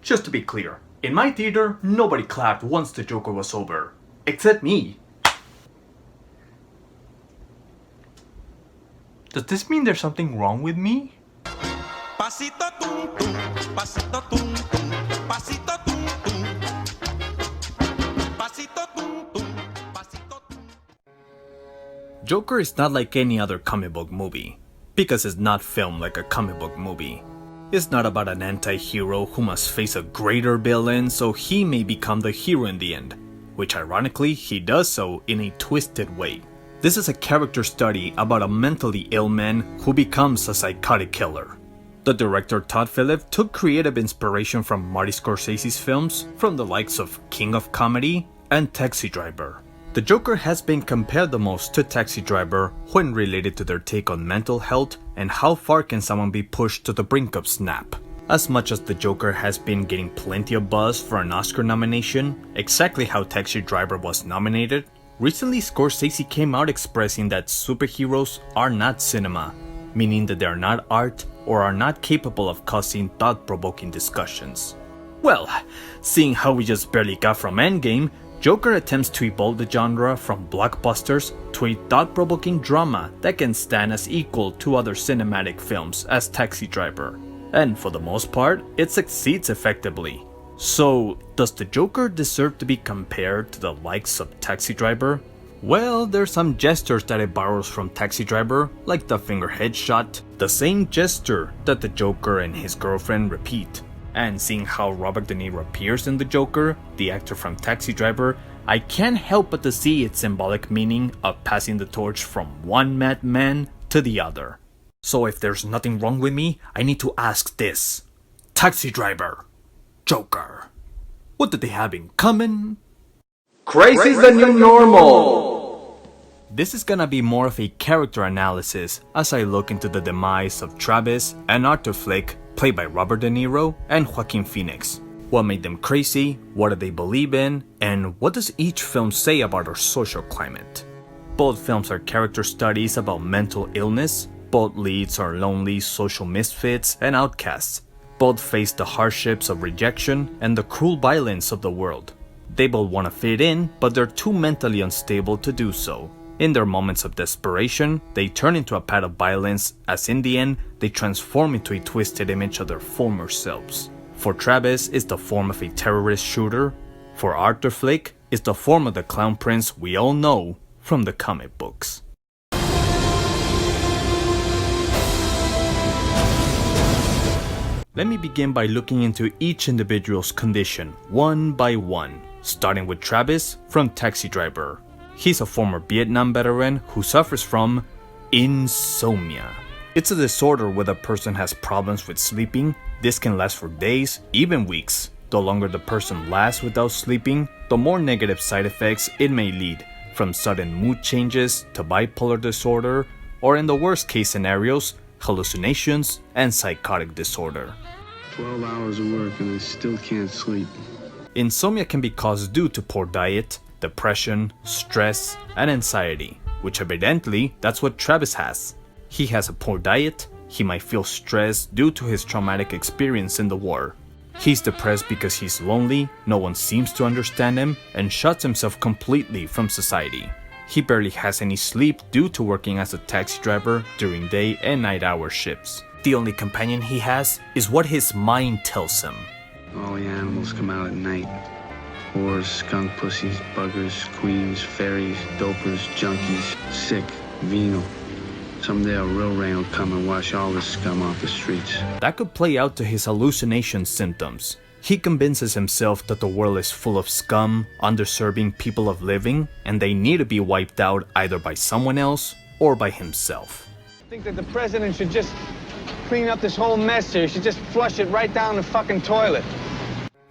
Just to be clear, in my theater, nobody clapped once the Joker was over. Except me. Does this mean there's something wrong with me? Pasito tum tum, pasito tum tum, pasito tum tum, pasito tum tum, pasito tum. Joker is not like any other comic book movie, because it's not filmed like a comic book movie. It's not about an anti-hero who must face a greater villain so he may become the hero in the end, which ironically he does so in a twisted way. This is a character study about a mentally ill man who becomes a psychotic killer. The director Todd Phillips took creative inspiration from Martin Scorsese's films from the likes of King of Comedy and Taxi Driver. The Joker has been compared the most to Taxi Driver when related to their take on mental health and how far can someone be pushed to the brink of snap. As much as the Joker has been getting plenty of buzz for an Oscar nomination, exactly how Taxi Driver was nominated, recently Scorsese came out expressing that superheroes are not cinema, meaning that they are not art or are not capable of causing thought-provoking discussions. Well, seeing how we just barely got from Endgame, Joker attempts to evolve the genre from blockbusters to a thought-provoking drama that can stand as equal to other cinematic films as Taxi Driver. And for the most part, it succeeds effectively. So, does the Joker deserve to be compared to the likes of Taxi Driver? Well, there's some gestures that it borrows from Taxi Driver, like the finger headshot, the same gesture that the Joker and his girlfriend repeat. And seeing how Robert De Niro appears in the Joker, the actor from Taxi Driver, I can't help but to see its symbolic meaning of passing the torch from one madman to the other. So if there's nothing wrong with me, I need to ask this. Taxi Driver, Joker, what did they have in common? Crazy's the new normal! This is gonna be more of a character analysis as I look into the demise of Travis and Arthur Fleck, played by Robert De Niro and Joaquin Phoenix. What made them crazy, what do they believe in, and what does each film say about our social climate? Both films are character studies about mental illness, both leads are lonely social misfits and outcasts. Both face the hardships of rejection and the cruel violence of the world. They both want to fit in, but they're too mentally unstable to do so. In their moments of desperation, they turn into a path of violence as in the end, they transform into a twisted image of their former selves. For Travis, it's the form of a terrorist shooter. For Arthur Fleck, it's the form of the clown prince we all know from the comic books. Let me begin by looking into each individual's condition, one by one, starting with Travis from Taxi Driver. He's a former Vietnam veteran who suffers from insomnia. It's a disorder where the person has problems with sleeping. This can last for days, even weeks. The longer the person lasts without sleeping, the more negative side effects it may lead, from sudden mood changes to bipolar disorder, or in the worst case scenarios, hallucinations and psychotic disorder. 12 hours of work and I still can't sleep. Insomnia can be caused due to poor diet, depression, stress, and anxiety, which evidently that's what Travis has. He has a poor diet, he might feel stressed due to his traumatic experience in the war. He's depressed because he's lonely, no one seems to understand him, and shuts himself completely from society. He barely has any sleep due to working as a taxi driver during day and night hour shifts. The only companion he has is what his mind tells him. All the animals come out at night. Whores, skunk pussies, buggers, queens, fairies, dopers, junkies, sick, venal. Someday a real rain will come and wash all this scum off the streets. That could play out to his hallucination symptoms. He convinces himself that the world is full of scum, underserving people of living, and they need to be wiped out either by someone else or by himself. I think that the president should just clean up this whole mess here. He should just flush it right down the fucking toilet.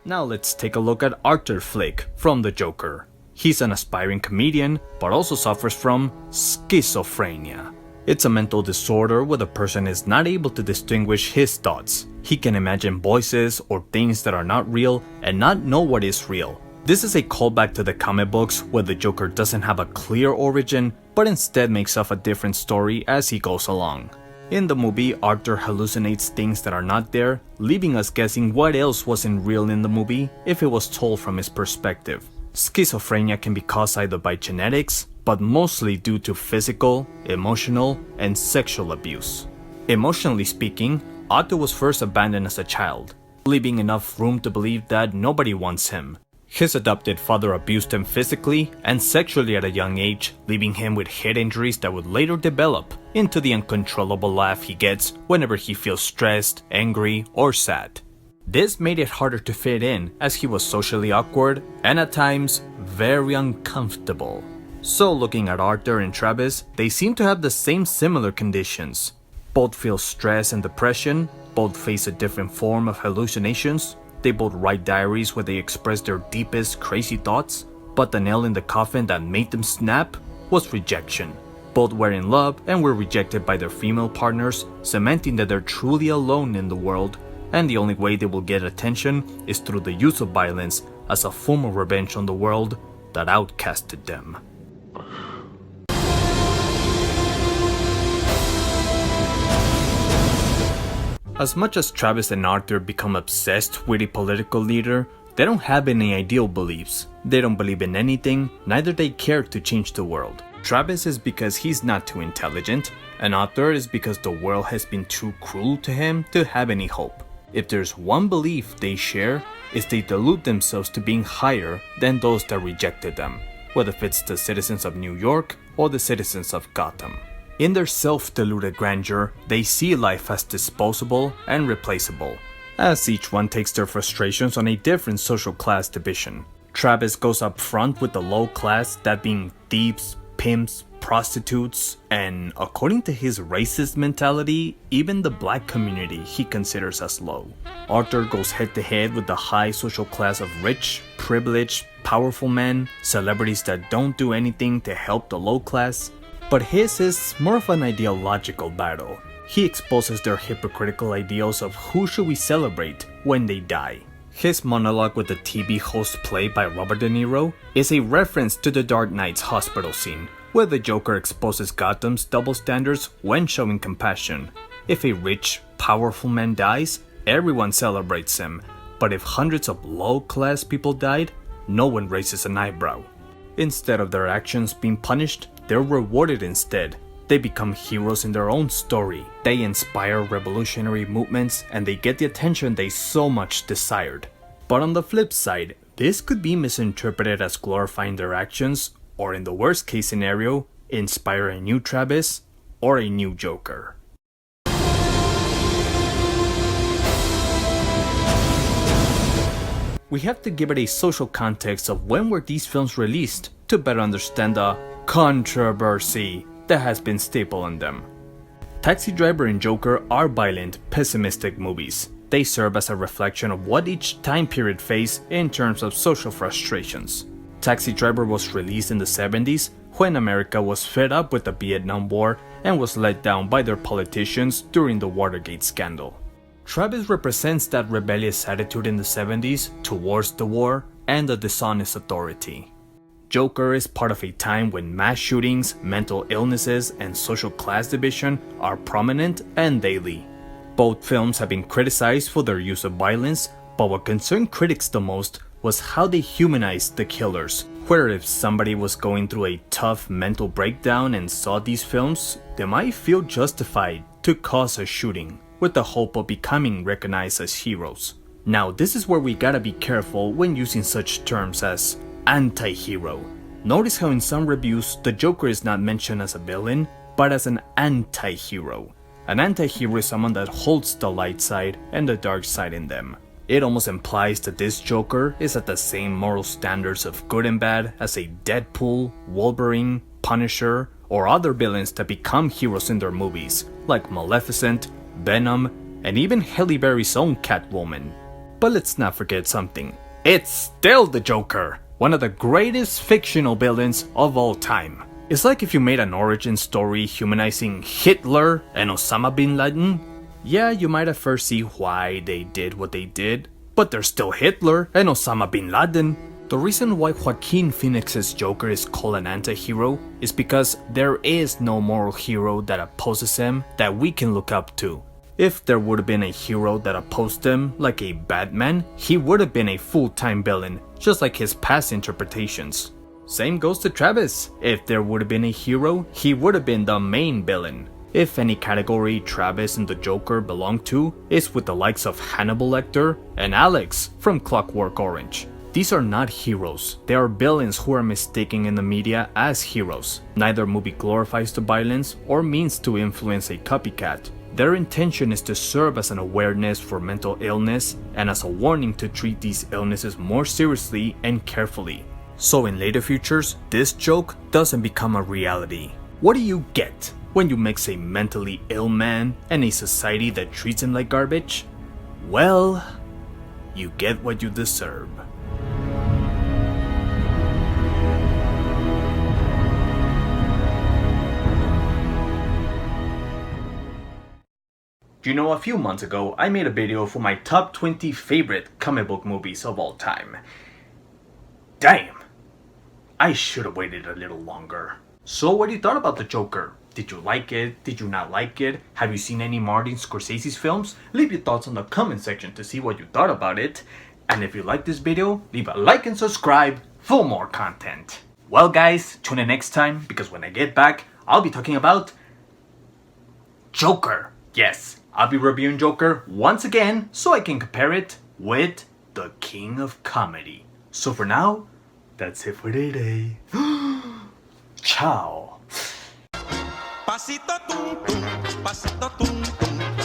Now let's take a look at Arthur Fleck from The Joker. He's an aspiring comedian, but also suffers from schizophrenia. It's a mental disorder where the person is not able to distinguish his thoughts. He can imagine voices or things that are not real and not know what is real. This is a callback to the comic books where the Joker doesn't have a clear origin, but instead makes up a different story as he goes along. In the movie, Arthur hallucinates things that are not there, leaving us guessing what else wasn't real in the movie if it was told from his perspective. Schizophrenia can be caused either by genetics, but mostly due to physical, emotional, and sexual abuse. Emotionally speaking, Otto was first abandoned as a child, leaving enough room to believe that nobody wants him. His adopted father abused him physically and sexually at a young age, leaving him with head injuries that would later develop into the uncontrollable laugh he gets whenever he feels stressed, angry, or sad. This made it harder to fit in as he was socially awkward and at times very uncomfortable. So looking at Arthur and Travis, they seem to have the same similar conditions. Both feel stress and depression, both face a different form of hallucinations, they both write diaries where they express their deepest crazy thoughts, but the nail in the coffin that made them snap was rejection. Both were in love and were rejected by their female partners, cementing that they're truly alone in the world, and the only way they will get attention is through the use of violence as a form of revenge on the world that outcasted them. As much as Travis and Arthur become obsessed with a political leader, they don't have any ideal beliefs. They don't believe in anything, neither they care to change the world. Travis is because he's not too intelligent, and Arthur is because the world has been too cruel to him to have any hope. If there's one belief they share, is they delude themselves to being higher than those that rejected them, whether it's the citizens of New York or the citizens of Gotham. In their self-deluded grandeur, they see life as disposable and replaceable, as each one takes their frustrations on a different social class division. Travis goes up front with the low class, that being thieves, pimps, prostitutes, and according to his racist mentality, even the black community he considers as low. Arthur goes head to head with the high social class of rich, privileged, powerful men, celebrities that don't do anything to help the low class. But his is more of an ideological battle. He exposes their hypocritical ideals of who should we celebrate when they die. His monologue with the TV host played by Robert De Niro is a reference to the Dark Knight's hospital scene, where the Joker exposes Gotham's double standards when showing compassion. If a rich, powerful man dies, everyone celebrates him, but if hundreds of low-class people died, no one raises an eyebrow. Instead of their actions being punished, they're rewarded instead. They become heroes in their own story. They inspire revolutionary movements and they get the attention they so much desired. But on the flip side, this could be misinterpreted as glorifying their actions, or in the worst case scenario, inspire a new Travis or a new Joker. We have to give it a social context of when were these films released to better understand the controversy that has been stapled on them. Taxi Driver and Joker are violent, pessimistic movies. They serve as a reflection of what each time period faced in terms of social frustrations. Taxi Driver was released in the 70s when America was fed up with the Vietnam War and was let down by their politicians during the Watergate scandal. Travis represents that rebellious attitude in the 70s towards the war and the dishonest authority. Joker is part of a time when mass shootings, mental illnesses, and social class division are prominent and daily. Both films have been criticized for their use of violence, but what concerned critics the most was how they humanized the killers. Where if somebody was going through a tough mental breakdown and saw these films, they might feel justified to cause a shooting, with the hope of becoming recognized as heroes. Now, this is where we gotta be careful when using such terms as anti-hero. Notice how in some reviews, the Joker is not mentioned as a villain, but as an anti-hero. An anti-hero is someone that holds the light side and the dark side in them. It almost implies that this Joker is at the same moral standards of good and bad as a Deadpool, Wolverine, Punisher, or other villains that become heroes in their movies, like Maleficent, Venom, and even Halle Berry's own Catwoman. But let's not forget something. It's still the Joker, one of the greatest fictional villains of all time. It's like if you made an origin story humanizing Hitler and Osama bin Laden. Yeah, you might at first see why they did what they did, but they're still Hitler and Osama bin Laden. The reason why Joaquin Phoenix's Joker is called an anti-hero is because there is no moral hero that opposes him that we can look up to. If there would have been a hero that opposed him, like a Batman, he would have been a full-time villain, just like his past interpretations. Same goes to Travis. If there would have been a hero, he would have been the main villain. If any category Travis and the Joker belong to, is with the likes of Hannibal Lecter and Alex from Clockwork Orange. These are not heroes, they are villains who are mistaken in the media as heroes. Neither movie glorifies the violence or means to influence a copycat. Their intention is to serve as an awareness for mental illness and as a warning to treat these illnesses more seriously and carefully. So in later futures, this joke doesn't become a reality. What do you get when you mix a mentally ill man and a society that treats him like garbage? Well, you get what you deserve. You know, a few months ago, I made a video for my top 20 favorite comic book movies of all time. Damn! I should have waited a little longer. So what do you thought about the Joker? Did you like it? Did you not like it? Have you seen any Martin Scorsese's films? Leave your thoughts in the comment section to see what you thought about it. And if you like this video, leave a like and subscribe for more content. Well guys, tune in next time because when I get back, I'll be talking about Joker. Yes, I'll be reviewing Joker once again so I can compare it with the King of Comedy. So for now, that's it for today. Ciao. Pasito tum tum, pasito tum tum.